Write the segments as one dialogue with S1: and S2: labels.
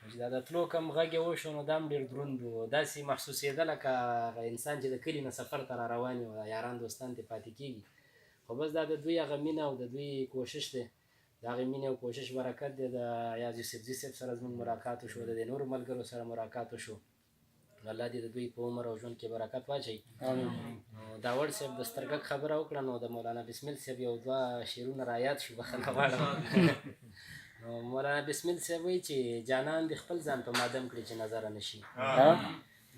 S1: چې دا د تلو کوم غږ یې وشو نو دا هم ډېر دروند و، داسې محسوسېده لکه انسان چې د کلي نه سفر ته را روان وي او یاران دوستان ترې پاتې کېږي. خو بس دا د دوی هغه مینه او د دوی کوشش دی، د هغې مینې او کوشش برکت دی. د یاد یوسفزي صاحب سره زموږ ملاقات وشو، د دې نورو ملګرو سره ملاقات وشو. الله دې د دوی په عمر او ژوند کې برکت واچوي. داوړ صاحب د سترګک خبره وکړه نو د مولانا بسمل صاحب یو دوه شعرونه را یاد شو، بخښنه غواړم. نو مولانا بسمل صاحب وایي چې جانان د خپل ځان په مادم کړي چې نظره نه شي،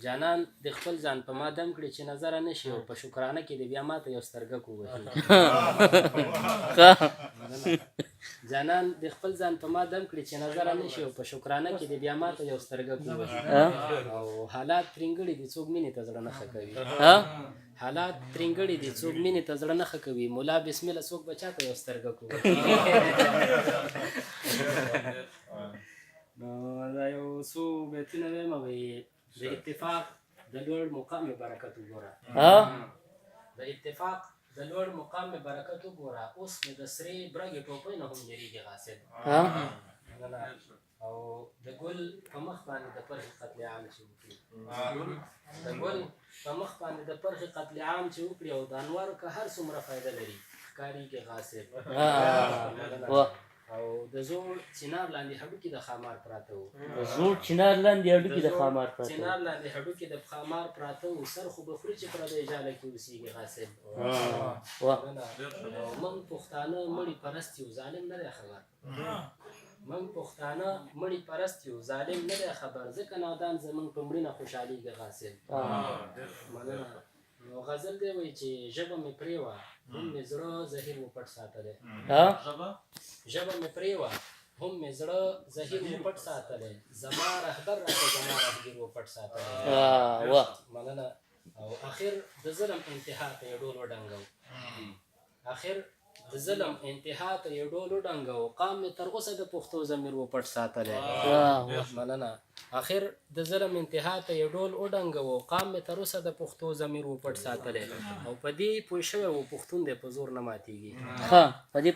S1: جانان د خپل ځان په مادم کړي چې نظره نه شي، او په شکرانه کې د بیا ماته یو سترګک ووهي. جانان د خپل ځان په مادم کړي چې نظره نه شي، او په شکرانه کې د بیا ماته یو سترګک ووهي. او حالات ترینګړي دي څوک مینې ته زړه نه ښه کوي، حالات ترینګړي دي څوک مینې ته زړه نه ښه کوي. مولا بسمله څوک به چاته یو سترګک ووهي. نو دا یو څو بیتونه ویمه وایي د اتفاق د لوړ مقام برکت وګوره، د اتفاق د لوړ مقام برکت وګوره، اوس مې د سرې برګې ټوپۍ نه هم جریږي غاصب. او د ګل په مخ باندې د پرخې قتل عام چې وکړي، د ګل په مخ باندې د پرخې قتل عام چې وکړي، او د انوارو که هر څومره فایده لري ښکارېږي غاصب. او د زوړ چنار لاندې هډوکي د خامار پراته وو، د زوړ چنار لاندې هډوکي د خامار پراته وو، چنار لاندې هډوکي د خامار پراته وو، سر خو به خوري چې پردی جاله کې اوسېږي غاصب. موږ پښتانه مړي پرست یو، ظالم نه دی خبر. موږ پښتانه مړي پرست یو، ظالم نه دی خبر، ځکه نادان زموږ په مړینه خوشحالېږي غاصب. مننه. نو غزل دی وایي چې ژبه مې پرې وه هم مې زړه زهیر و پټ ساتلی، ژبه مې پرې وه هم مې زړه زهیر و پټ ساتلی، زما رهبر راته زما رهگیر و پټ ساتلی. مننه. او اخر د ظلم انتها ته یې ډول وډنګو، اخر د ظلم انتها ته یې ډول وډنګو، قام مې تر اوسه د پښتو ضمیر و پټ ساتلی. مننه. اخر د ظلم انتها ته یې ډول وډنګو، قام مې تر اوسه د پښتو ضمیر و پټ ساتلی. او په دې پوه شوی و پښتون دی په زور نه ماتېږي، په دې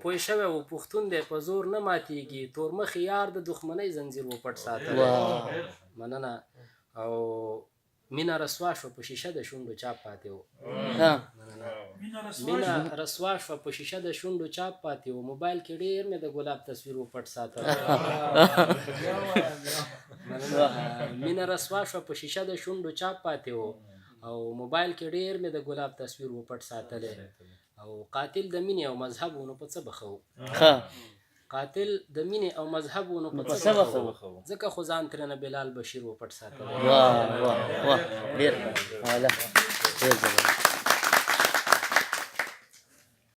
S1: پوه شوی و پښتون دی په زور نه ماتېږي، تورمخې یار د دښمنۍ زنځیر و پټ ساتلی. مننه. او مینه رسوا شوه په شیشه د شونډو چاپ پاتې و، مینه رسوا شوه په شیشه د شونډو چاپ پاتې و، موبایل کې ډېر مې د ګلاب تصویر و پټ ساتلی. مینه رسوا شوه په شیشه د شونډو چاپ پاتې و، او موبایل کې ډېر مې د ګلاب تصویر و پټ ساتلی. او قاتل د مینې او مذهب و نو په څه بخو، قاتل د مینې او مذهب و نو په څه بخو، ځکه خو ځان ترېنه بلال بشیر و پټ ساتلی.